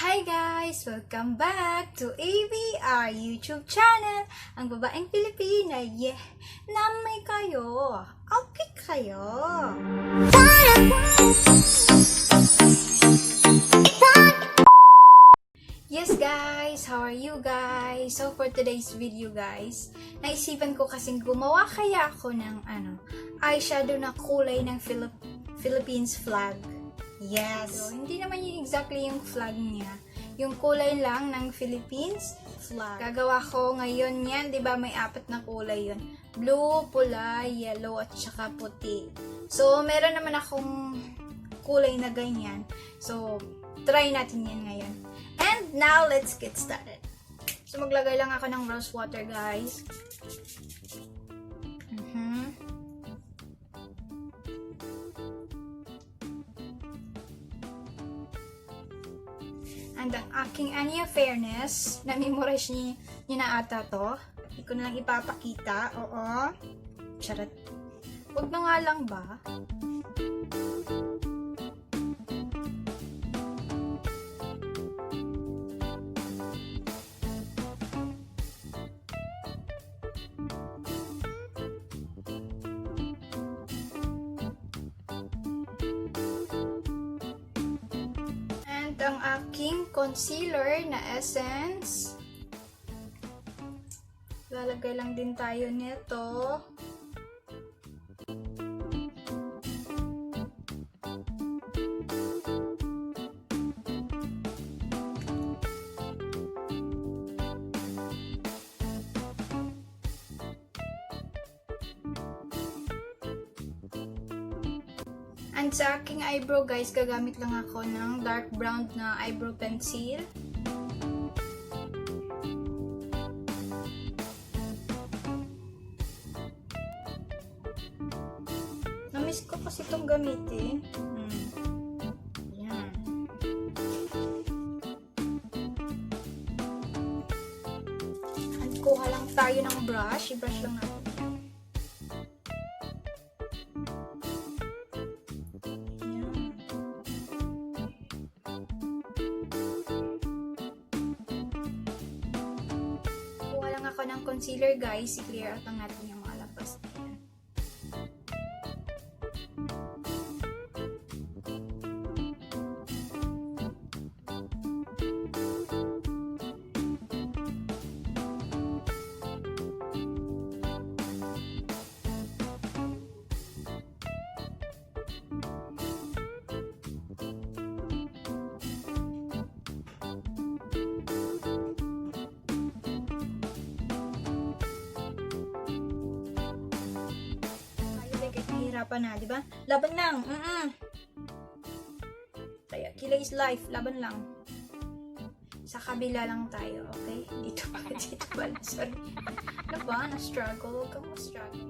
Hi guys! Welcome back to ABR YouTube channel. Ang babaeng Pilipina, namay kayo. Okay kayo. Yes guys, how are you guys? So for today's video guys, naisipan ko kasing gumawa kaya ako ng eyeshadow na kulay ng Philippines flag. Yes. So, hindi naman yung exactly yung flag niya. Yung kulay lang ng Philippines flag. Gagawa ko ngayon yan. Diba may 4 na kulay yun. Blue, pula, yellow, at saka puti. So, meron naman akong kulay na ganyan. So, try natin yan ngayon. And now, let's get started. So, maglagay lang ako ng rose water, guys. And ang aking Anya Fairness, na-memorize niyo na ata to. Hindi ko na lang ipapakita. Oo. Charot. Huwag na nga lang ba? Ang aking concealer na essence. Lalagay lang din tayo nito. And sa aking eyebrow guys, gagamit lang ako ng dark brown na eyebrow pencil. Namiss ko kasi itong gamitin. Yan. And kuha lang tayo ng brush. I-brush lang natin. Ako ng concealer guys, i-clear out lang natin yung mga lampas na yan. Hirapan na, di ba? Laban lang. Kaya, kilay is life. Laban lang. Sa kabila lang tayo, okay? Dito pa. Sorry. Ano ba? Na-struggle. Huwag kang ma-struggle.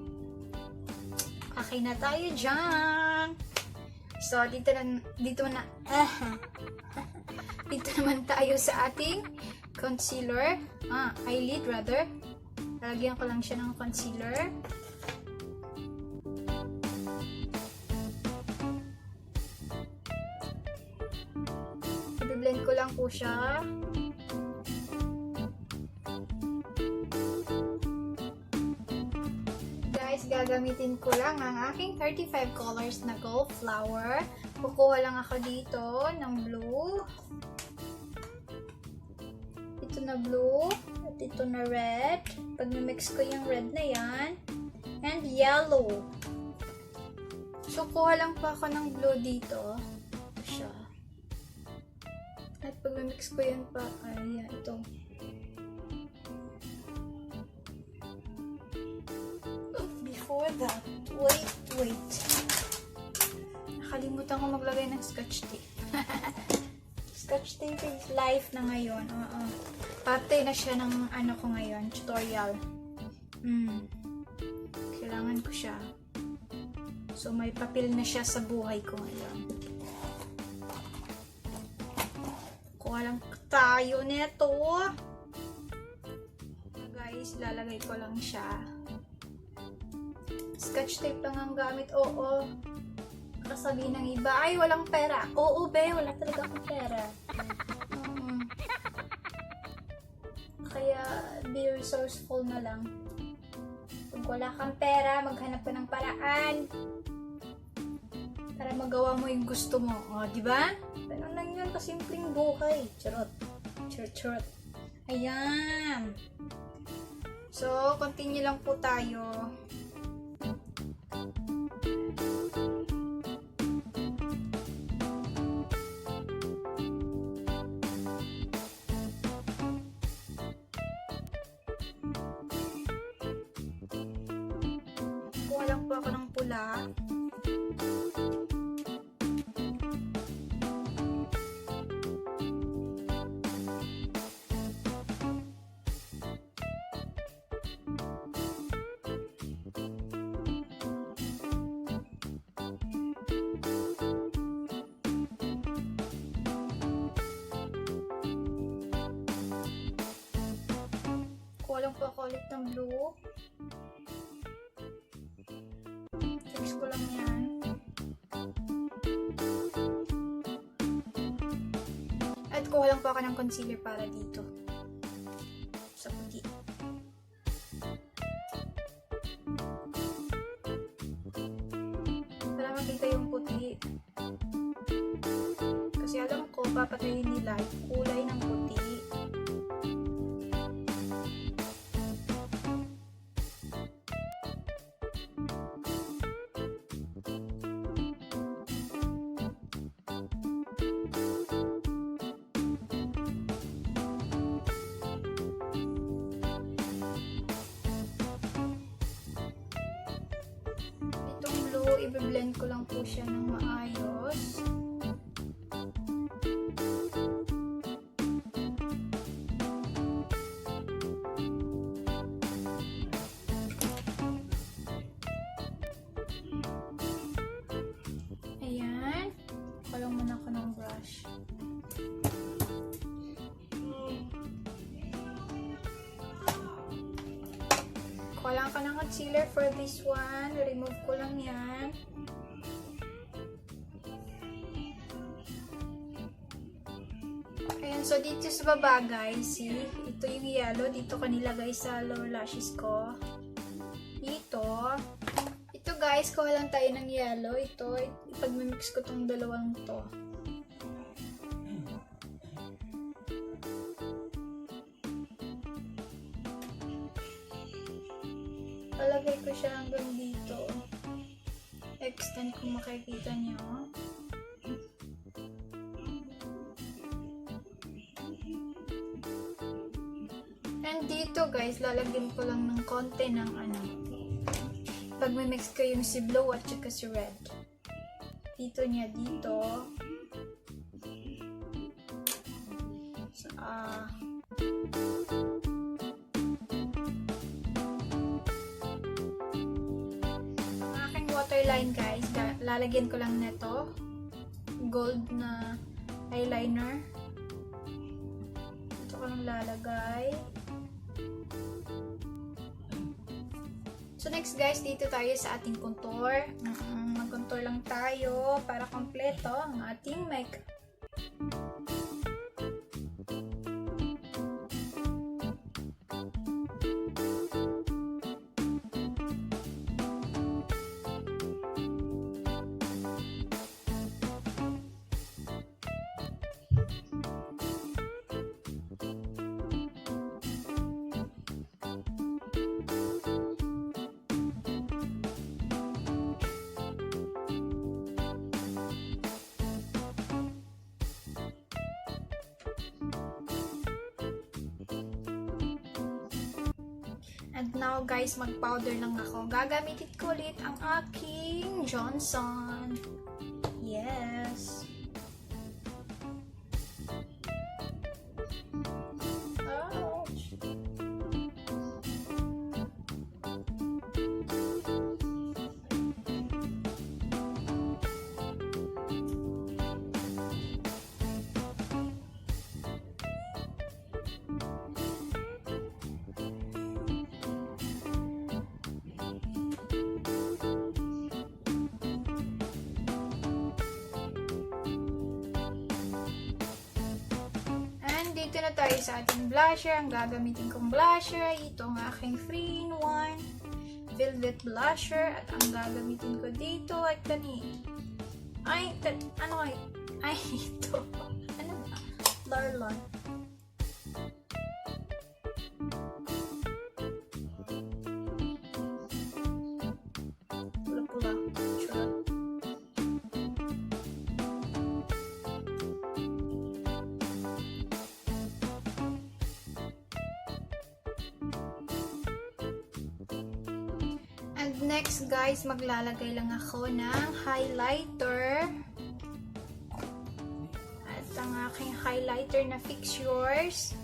Okay na tayo dyan. So, dito naman tayo sa ating concealer. Eyelid rather. Lalagyan ko lang siya ng concealer. I-blend ko lang po siya. Guys, gagamitin ko lang ang aking 35 colors na gold flower. Kukuha lang ako dito ng blue. Ito na blue. At ito na red. Pag na-mix ko yung red na yan. And yellow. So, kuha lang pa ako ng blue dito. Ito siya. At pag mix ko yan pa, ayan, ito. Before that, wait. Nakalimutan ko maglagay ng scotch tape. Scotch tape is life na ngayon. Parte na siya ng ko ngayon, tutorial. Kailangan ko siya. So, may papel na siya sa buhay ko ngayon. Walang tayo nito. Guys, lalagay ko lang siya. Scotch tape lang ang gamit. Oo. Kasabihin ng iba, ay walang pera. Oo be, wala talaga akong pera. resourceful na lang. Pag wala kang pera, maghanap ka ng paraan para magawa mo yung gusto mo. O, di ba? Ganun lang yun, kasimpleng buhay. Charot. Charot. Ayan. So, continue lang po tayo. Kuha lang po ako ng pula. Kuha lang po ako ulit ng blue. Fix ko lang yan. At kuha lang po ako ng concealer para dito. Sa puti. Para makita yung puti. Kasi alam ko, papatayin nila yung kulay ng puti. I-blend ko lang po siya ng maayos. Ayan. Kulang muna ako ng brush. Kulang ka ng concealer for this one. Remove ko lang yan. Ayan, so dito sa baba guys, see? Ito yung yellow. Dito ko nilagay sa lower lashes ko. Dito. Ito guys, kuha lang tayo ng yellow. Ito, ipag-mix ko tong dalawang to. Palagay ko siya hanggang dito. Extend kung makikita niyo. And dito guys, lalagyan ko lang ng konti ng pag may mix ko yung si blue at saka si red. Dito niya dito. So, ang aking waterline guys, lalagyan ko lang nito. Gold na eyeliner. Ito ko lang lalagay. So next guys, dito tayo sa ating contour. Mag-contour lang tayo para kompleto ang ating makeup. And now guys, mag-powder lang ako. Gagamitin ko ulit ang aking Johnson. Yes. Ouch. na tayo sa ating blusher. Ang gagamitin kong blusher ay itong aking 3-in-1 Velvet Blusher. At ang gagamitin ko dito ay ito. Ano ba? Larlon. Pula-pula. Charot. And next guys, maglalagay lang ako ng highlighter. At ang aking highlighter na Fix Yours.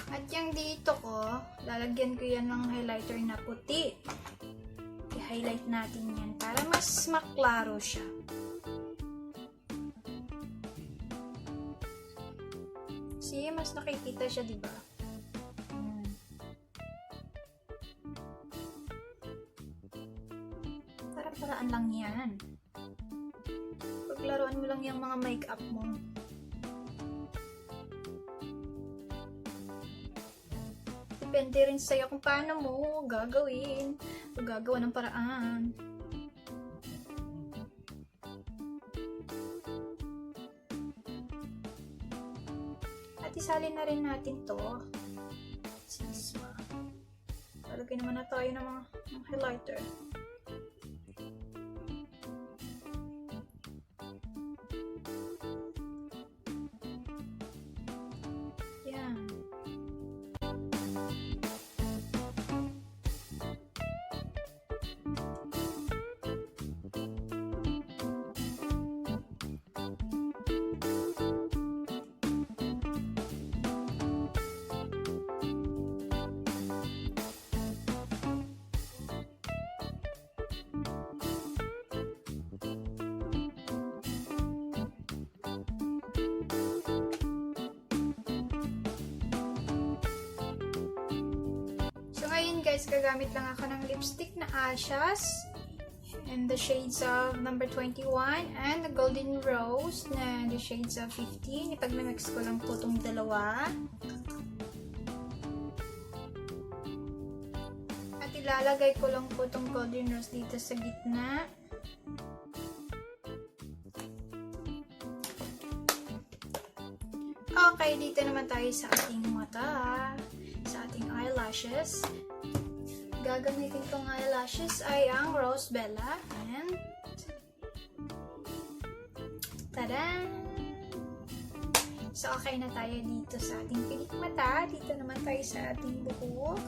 At yung dito ko, lalagyan ko yan ng highlighter na puti. I-highlight natin yan para mas maklaro siya. See, mas nakikita siya, diba? Paraan lang yan. Paglaruan mo lang yung mga makeup mo. Depende rin sa'yo kung paano mo gagawin. O gagawa ng paraan. At isalin na rin natin to. Sisma. Palagay naman na tayo ng mga highlighter. Ngayon guys, gagamit lang ako ng lipstick na Ashes in the shades of number 21 and the Golden Rose na the shades of 15. Ipag-mix ko lang po itong dalawa. At ilalagay ko lang po itong Golden Rose dito sa gitna. Okay, dito naman tayo sa ating mata, sa ating eyelashes. Gagamitin kong eyelashes ay ang Rose Bella and tada! So, okay na tayo dito sa ating pilik mata. Dito naman tayo sa ating buhok.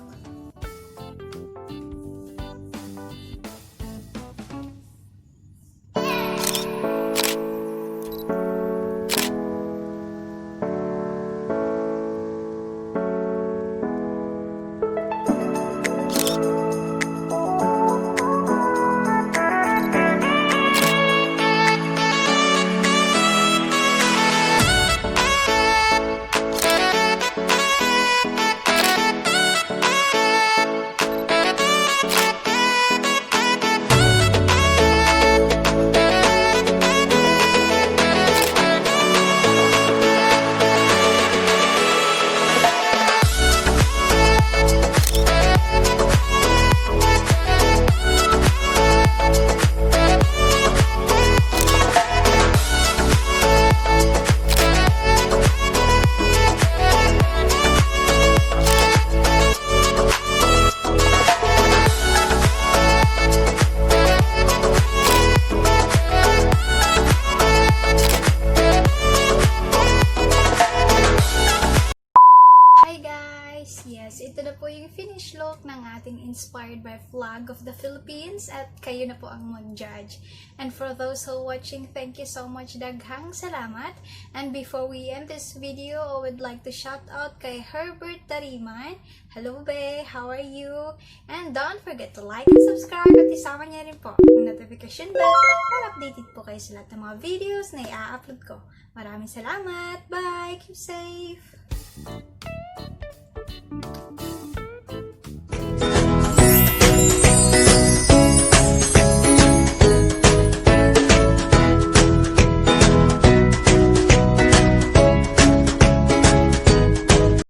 Ito na po yung finish look ng ating inspired by flag of the Philippines at kayo na po ang mag-judge. And for those who are watching, thank you so much, daghang salamat. And before we end this video, I would like to shout out kay Herbert Tariman. Hello be, how are you? And don't forget to like and subscribe at isama niya rin po ang notification bell para updated po kayo sa lahat ng mga videos na i-upload ko. Maraming salamat, bye, keep safe!